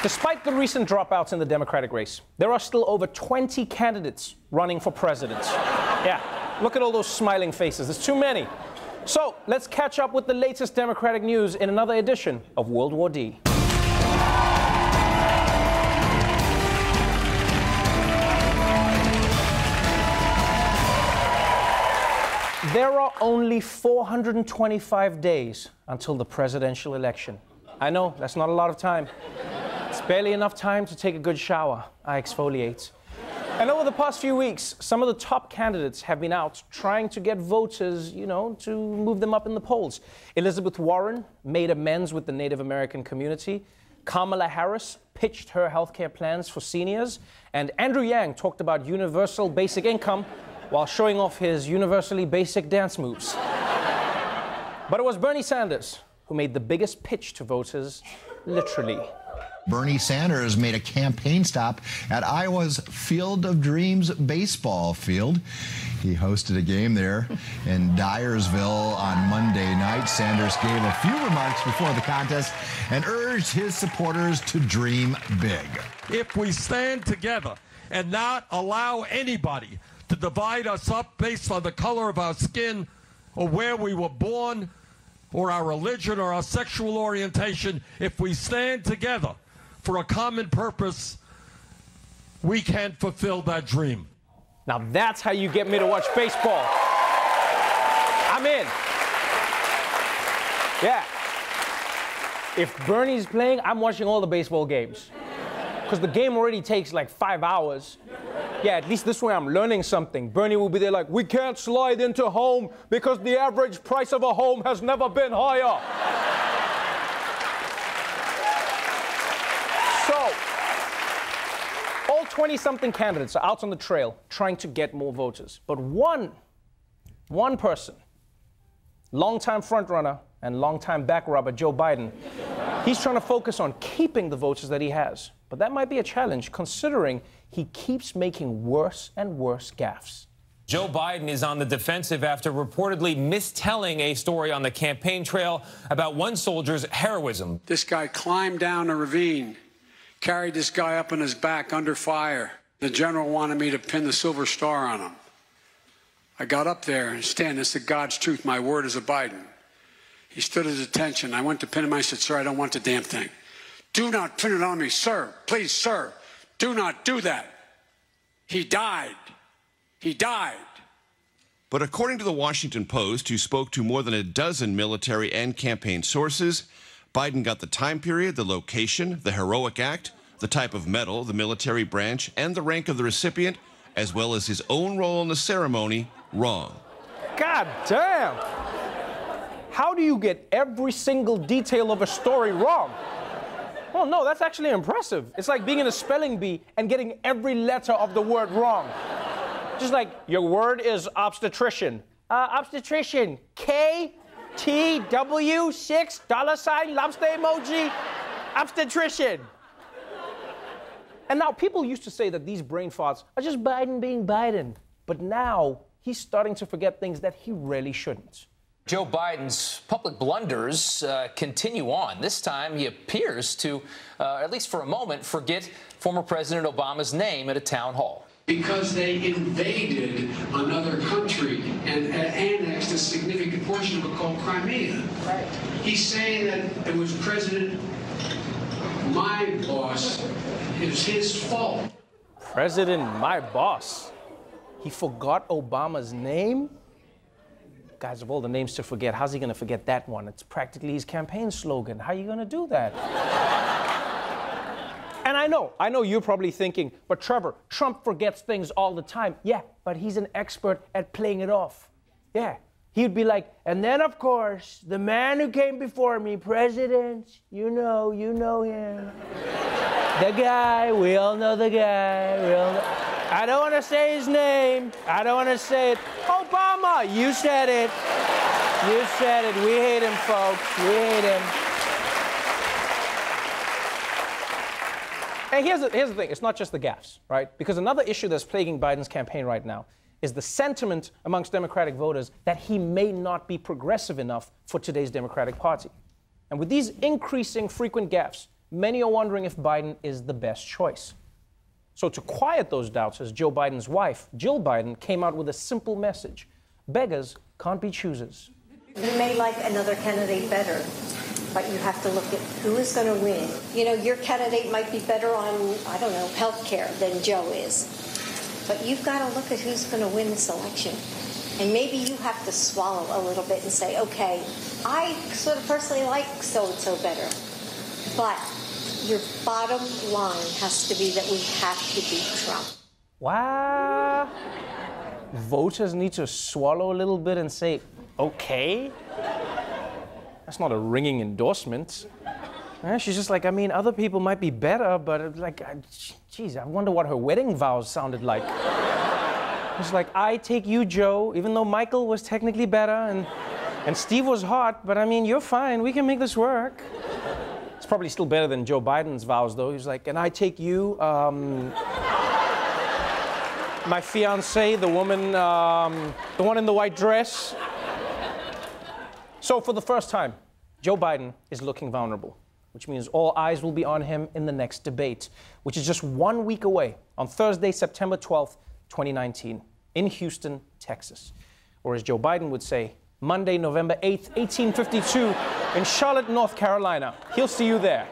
Despite the recent dropouts in the Democratic race, there are still over 20 candidates running for president. Yeah, look at all those smiling faces. There's too many. So let's catch up with the latest Democratic news in another edition of World War D. There are only 425 days until the presidential election. I know, that's not a lot of time. It's barely enough time to take a good shower. I exfoliate. And over the past few weeks, some of the top candidates have been out trying to get voters, to move them up in the polls. Elizabeth Warren made amends with the Native American community. Kamala Harris pitched her healthcare plans for seniors. And Andrew Yang talked about universal basic income while showing off his universally basic dance moves. But it was Bernie Sanders who made the biggest pitch to voters, literally. Bernie Sanders made a campaign stop at Iowa's Field of Dreams baseball field. He hosted a game there in Dyersville on Monday night. Sanders gave a few remarks before the contest and urged his supporters to dream big. If we stand together and not allow anybody to divide us up based on the color of our skin or where we were born or our religion or our sexual orientation, if we stand together for a common purpose, we can fulfill that dream. Now that's how you get me to watch baseball. I'm in. Yeah. If Bernie's playing, I'm watching all the baseball games. Because the game already takes like 5 hours. Yeah, at least this way I'm learning something. Bernie will be there like, we can't slide into home because the average price of a home has never been higher. So, all 20-something candidates are out on the trail trying to get more voters. But one person, longtime frontrunner and longtime backrubber Joe Biden, he's trying to focus on keeping the voters that he has. But that might be a challenge, considering he keeps making worse and worse gaffes. Joe Biden is on the defensive after reportedly mistelling a story on the campaign trail about one soldier's heroism. This guy climbed down a ravine, carried this guy up on his back under fire. The general wanted me to pin the silver star on him. I got up there and stand and said, God's truth, my word is a Biden. He stood at attention. I went to pin him. I said, sir, I don't want the damn thing. Do not pin it on me, sir. Please, sir. Do not do that. He died. He died. But according to the Washington Post, who spoke to more than a dozen military and campaign sources, Biden got the time period, the location, the heroic act, the type of medal, the military branch, and the rank of the recipient, as well as his own role in the ceremony, wrong. God damn! How do you get every single detail of a story wrong? Oh, no, that's actually impressive. It's like being in a spelling bee and getting every letter of the word wrong. Just like, your word is obstetrician. Obstetrician. K-T-W, $6, lobster emoji, obstetrician. And now people used to say that these brain farts are just Biden being Biden. But now he's starting to forget things that he really shouldn't. Joe Biden's public blunders continue on. This time, he appears to, at least for a moment, forget former President Obama's name at a town hall. Because they invaded another country and annexed a significant portion of it called Crimea. Right. He's saying that it was President, my boss, it was his fault. President, my boss. He forgot Obama's name? Guys, of all the names to forget, how's he going to forget that one? It's practically his campaign slogan. How are you going to do that? And I know you're probably thinking, but Trevor, Trump forgets things all the time. Yeah, but he's an expert at playing it off. Yeah, he'd be like, and then, of course, the man who came before me, President, you know him. The guy, we all know the guy, I don't want to say his name. I don't want to say it. Obama, you said it. You said it. We hate him, folks. We hate him. And here's the thing. It's not just the gaffes, right? Because another issue that's plaguing Biden's campaign right now is the sentiment amongst Democratic voters that he may not be progressive enough for today's Democratic Party. And with these increasing frequent gaffes, many are wondering if Biden is the best choice. So to quiet those doubts, as Joe Biden's wife, Jill Biden, came out with a simple message. Beggars can't be choosers. You may like another candidate better, but you have to look at who is going to win. You know, your candidate might be better on, I don't know, health care than Joe is. But you've got to look at who's going to win this election. And maybe you have to swallow a little bit and say, okay, I sort of personally like so-and-so better. But your bottom line has to be that we have to beat Trump. Wow. Voters need to swallow a little bit and say, okay? That's not a ringing endorsement. She's just like, I mean, other people might be better, but like, geez, I wonder what her wedding vows sounded like. It's like, I take you, Joe, even though Michael was technically better and Steve was hot, but I mean, you're fine, we can make this work. It's probably still better than Joe Biden's vows, though. He's like, and I take you, my fiancée, the woman, the one in the white dress. So for the first time, Joe Biden is looking vulnerable, which means all eyes will be on him in the next debate, which is just 1 week away on Thursday, September 12th, 2019, in Houston, Texas. Or as Joe Biden would say, Monday, November 8th, 1852, in Charlotte, North Carolina. He'll see you there.